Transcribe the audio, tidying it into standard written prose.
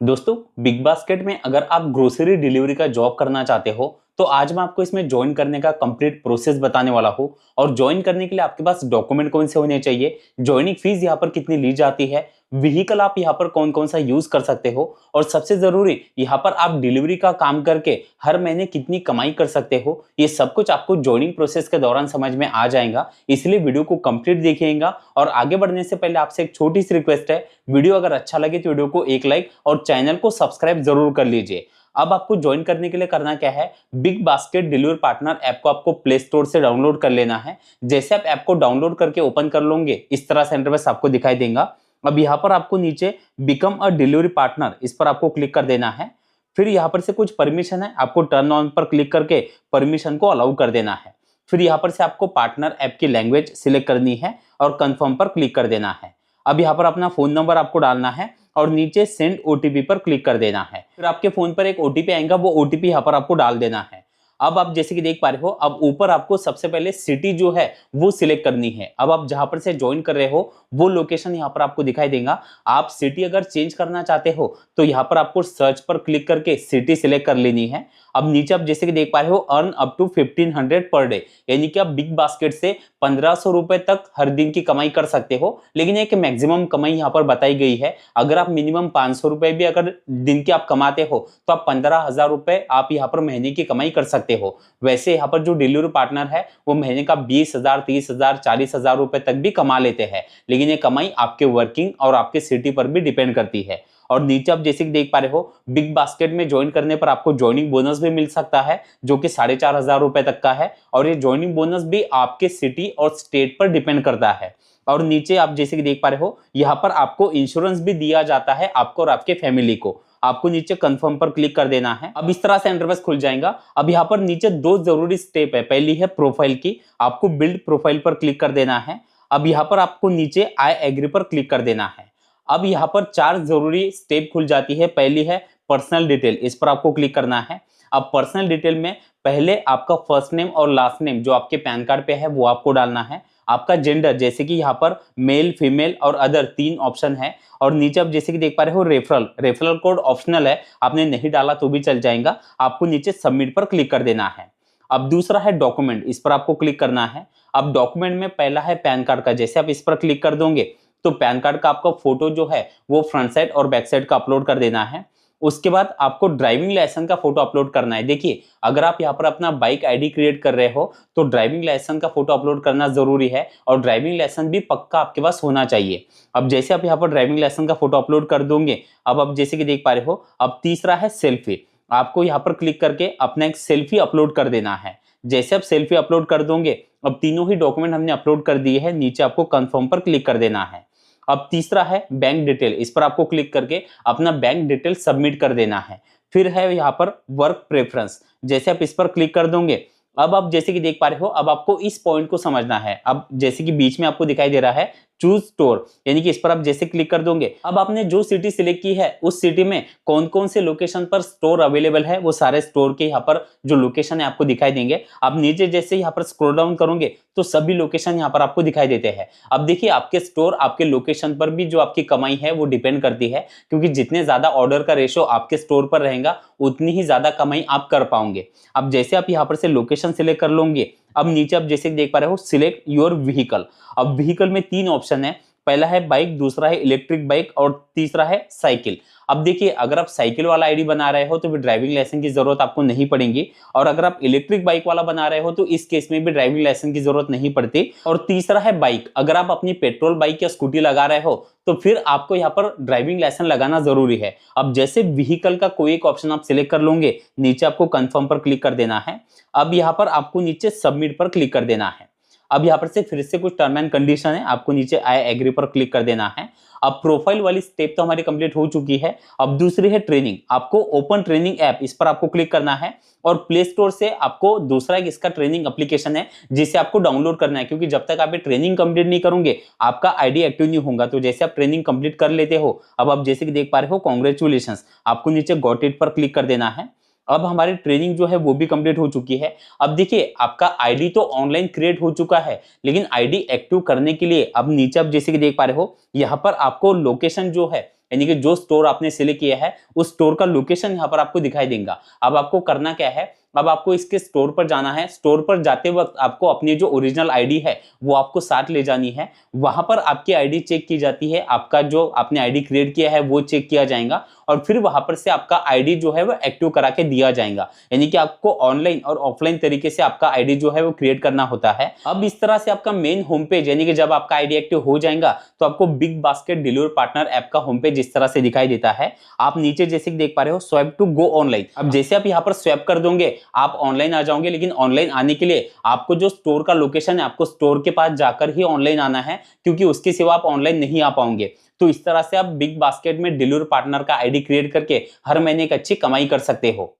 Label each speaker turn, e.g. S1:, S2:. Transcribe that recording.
S1: दोस्तों, big basket में अगर आप ग्रोसरी डिलीवरी का जॉब करना चाहते हो तो आज मैं आपको इसमें ज्वाइन करने का कंप्लीट प्रोसेस बताने वाला हूँ। और ज्वाइन करने के लिए आपके पास डॉक्यूमेंट कौन से होने चाहिए, ज्वाइनिंग फीस यहाँ पर कितनी ली जाती है, व्हीकल आप यहाँ पर कौन कौन सा यूज कर सकते हो, और सबसे जरूरी यहाँ पर आप डिलीवरी का काम करके हर महीने कितनी कमाई कर सकते हो, ये सब कुछ आपको ज्वाइनिंग प्रोसेस के दौरान समझ में आ जाएगा। इसलिए वीडियो को कंप्लीट देखिएगा। और आगे बढ़ने से पहले आपसे एक छोटी सी रिक्वेस्ट है, वीडियो अगर अच्छा लगे तो वीडियो को एक लाइक और चैनल को सब्सक्राइब जरूर कर लीजिए। अब आपको ज्वाइन करने के लिए करना क्या है, big basket delivery partner app को आपको प्ले स्टोर से डाउनलोड कर लेना है। जैसे आप ऐप को डाउनलोड करके ओपन कर लोगे, इस तरह से इंटरफेस आपको दिखाई देगा। अब यहाँ पर आपको नीचे बिकम अ डिलीवरी पार्टनर, इस पर आपको क्लिक कर देना है। फिर यहाँ पर से कुछ परमिशन है, आपको टर्न ऑन पर क्लिक करके परमिशन को अलाउ कर देना है। फिर यहाँ पर से आपको पार्टनर ऐप की लैंग्वेज सिलेक्ट करनी है और कंफर्म पर क्लिक कर देना है। अब यहाँ पर अपना फोन नंबर आपको डालना है और नीचे सेंड ओटीपी पर क्लिक कर देना है। फिर आपके फोन पर एक ओटीपी आएगा, वो ओटीपी यहाँ पर आपको डाल देना है। अब आप जैसे कि देख पा रहे हो, अब ऊपर आपको सबसे पहले सिटी जो है वो सिलेक्ट करनी है। अब आप जहां पर से ज्वाइन कर रहे हो वो लोकेशन यहाँ पर आपको दिखाई देगा। आप सिटी अगर चेंज करना चाहते हो तो यहाँ पर आपको सर्च पर क्लिक करके सिटी सिलेक्ट कर लेनी है। अब नीचे आप जैसे कि देख पा रहे हो, earn up to 1500 per day, यानी कि आप बिग बास्केट से 1500 रुपए तक हर दिन की कमाई कर सकते हो। लेकिन एक मैक्सिमम कमाई यहाँ पर बताई गई है। अगर आप मिनिमम 500 रुपए भी अगर दिन के आप कमाते हो तो आप 15,000 रुपए आप यहाँ पर महीने की कमाई कर सकते हो। वैसे यहाँ पर जो डिलीवरी पार्टनर है वो महीने का 20,000, 30,000, 40,000 रुपए तक भी कमा लेते हैं। लेकिन ये कमाई आपके वर्किंग और आपके सिटी पर भी डिपेंड करती है। और नीचे आप जैसे कि देख पा रहे हो, बिग बास्केट में ज्वाइन करने पर आपको ज्वाइनिंग बोनस भी मिल सकता है, जो कि 4,500 रुपए तक का है। और ये ज्वाइनिंग बोनस भी आपके सिटी और स्टेट पर डिपेंड करता है। और नीचे आप जैसे कि देख पा रहे हो, यहाँ पर आपको इंश्योरेंस भी दिया जाता है आपको और आपके फैमिली को। आपको नीचे कंफर्म पर क्लिक कर देना है। अब इस तरह से इंटरफेस खुल जाएगा। अब यहाँ पर नीचे दो जरूरी स्टेप है। पहली है प्रोफाइल की, आपको बिल्ड प्रोफाइल पर क्लिक कर देना है। अब यहाँ पर आपको नीचे आई एग्री पर क्लिक कर देना है। अब यहाँ पर चार जरूरी स्टेप खुल जाती है। पहली है पर्सनल डिटेल, इस पर आपको क्लिक करना है। अब पर्सनल डिटेल में पहले आपका फर्स्ट नेम और लास्ट नेम जो आपके पैन कार्ड पे है वो आपको डालना है। आपका जेंडर, जैसे कि यहाँ पर मेल, फीमेल और अदर 3 ऑप्शन है। और नीचे आप जैसे कि देख पा रहे हो, रेफरल कोड ऑप्शनल है, आपने नहीं डाला तो भी चल जाएगा। आपको नीचे सबमिट पर क्लिक कर देना है। अब दूसरा है डॉक्यूमेंट, इस पर आपको क्लिक करना है। अब डॉक्यूमेंट में पहला है पैन कार्ड का, जैसे आप इस पर क्लिक कर दोगे तो पैन कार्ड का आपका फोटो जो है वो फ्रंट साइड और बैक साइड का अपलोड कर देना है। उसके बाद आपको ड्राइविंग लाइसेंस का फोटो अपलोड करना है। देखिए, अगर आप यहाँ पर अपना बाइक आईडी क्रिएट कर रहे हो तो ड्राइविंग लाइसेंस का फोटो अपलोड करना जरूरी है, और ड्राइविंग लाइसेंस भी पक्का आपके पास होना चाहिए। अब जैसे आप यहाँ पर ड्राइविंग लाइसेंस का फोटो अपलोड कर दोगे, अब आप जैसे कि देख पा रहे हो, अब तीसरा है सेल्फी। आपको यहाँ पर क्लिक करके अपना एक सेल्फी अपलोड कर देना है। जैसे आप सेल्फी अपलोड कर दोगे, अब तीनों ही डॉक्यूमेंट हमने अपलोड कर दिए हैं, नीचे आपको कंफर्म पर क्लिक कर देना है। अब तीसरा है बैंक डिटेल, इस पर आपको क्लिक करके अपना बैंक डिटेल सबमिट कर देना है। फिर है यहाँ पर वर्क प्रेफरेंस, जैसे आप इस पर क्लिक कर दोगे, अब आप जैसे कि देख पा रहे हो, अब आपको इस पॉइंट को समझना है। अब जैसे कि बीच में आपको दिखाई दे रहा है चूज स्टोर, यानी कि इस पर आप जैसे क्लिक कर दोगे, अब आपने जो सिटी सिलेक्ट की है उस सिटी में कौन कौन से लोकेशन पर स्टोर अवेलेबल है, वो सारे स्टोर के यहाँ पर जो लोकेशन है आपको दिखाई देंगे। आप नीचे जैसे यहाँ पर स्क्रॉल डाउन करोगे तो सभी लोकेशन यहाँ पर आपको दिखाई देते हैं। अब देखिए, आपके स्टोर आपके लोकेशन पर भी जो आपकी कमाई है वो डिपेंड करती है, क्योंकि जितने ज्यादा ऑर्डर का रेशो आपके स्टोर पर रहेगा उतनी ही ज्यादा कमाई आप कर पाओगे। अब जैसे आप यहाँ पर से लोकेशन सिलेक्ट कर लोगे, अब नीचे आप जैसे देख पा रहे हो, सिलेक्ट योर व्हीकल। अब व्हीकल में 3 ऑप्शन है, पहला है बाइक, दूसरा है इलेक्ट्रिक बाइक और तीसरा है साइकिल। अब देखिए, अगर आप साइकिल वाला आईडी बना रहे हो तो फिर ड्राइविंग लाइसेंस की जरूरत आपको नहीं पड़ेगी, और अगर आप इलेक्ट्रिक बाइक वाला बना रहे हो तो इस केस में भी ड्राइविंग लाइसेंस की जरूरत नहीं पड़ती। और तीसरा है बाइक, अगर आप अपनी पेट्रोल बाइक या स्कूटी लगा रहे हो तो फिर आपको यहाँ पर ड्राइविंग लाइसेंस लगाना जरूरी है। अब जैसे व्हीकल का कोई एक ऑप्शन आप सिलेक्ट कर लोगे, नीचे आपको कंफर्म पर क्लिक कर देना है। अब यहाँ पर आपको नीचे सबमिट पर क्लिक कर देना है। अब यहाँ पर से फिर से कुछ टर्म एंड कंडीशन है, आपको नीचे आई एग्री पर क्लिक कर देना है। अब प्रोफाइल वाली स्टेप तो हमारी कंप्लीट हो चुकी है। अब दूसरी है ट्रेनिंग, आपको ओपन ट्रेनिंग ऐप, इस पर आपको क्लिक करना है और प्ले स्टोर से आपको दूसरा एक इसका ट्रेनिंग एप्लीकेशन है जिसे आपको डाउनलोड करना है, क्योंकि जब तक आप ये ट्रेनिंग कंप्लीट नहीं करोगे आपका आईडी एक्टिव नहीं होगा। तो जैसे आप ट्रेनिंग कंप्लीट कर लेते हो, अब आप जैसे कि देख पा रहे हो, कॉन्ग्रेचुलेशन, आपको नीचे गॉट इट पर क्लिक कर देना है। अब हमारी ट्रेनिंग जो है वो भी कंप्लीट हो चुकी है। अब देखिए, आपका आईडी तो ऑनलाइन क्रिएट हो चुका है, लेकिन आईडी एक्टिव करने के लिए अब नीचे आप जैसे कि देख पा रहे हो, यहाँ पर आपको लोकेशन जो है यानी कि जो स्टोर आपने सिलेक्ट किया है उस स्टोर का लोकेशन यहाँ पर आपको दिखाई देगा। अब आपको करना क्या है, अब आपको इसके स्टोर पर जाना है। स्टोर पर जाते वक्त आपको अपनी जो ओरिजिनल आईडी है वो आपको साथ ले जानी है। वहां पर आपकी आईडी चेक की जाती है, आपका जो आपने आईडी क्रिएट किया है वो चेक किया जाएगा और फिर वहां पर से आपका आईडी जो है वो एक्टिव करा के दिया जाएगा। यानी कि आपको ऑनलाइन और ऑफलाइन तरीके से आपका आईडी जो है वो क्रिएट करना होता है। अब इस तरह से आपका मेन होम पेज, यानी कि जब आपका आईडी एक्टिव हो जाएगा तो आपको big basket delivery partner app का होम पेज इस तरह से दिखाई देता है। आप नीचे जैसे देख पा रहे हो स्वाइप टू गो ऑनलाइन। अब जैसे आप यहाँ पर स्वाइप कर दोगे आप ऑनलाइन आ जाओगे, लेकिन ऑनलाइन आने के लिए आपको जो स्टोर का लोकेशन है आपको स्टोर के पास जाकर ही ऑनलाइन आना है, क्योंकि उसके सिवा आप ऑनलाइन नहीं आ पाओगे। तो इस तरह से आप बिग बास्केट में डिलीवरी पार्टनर का आईडी क्रिएट करके हर महीने एक अच्छी कमाई कर सकते हो।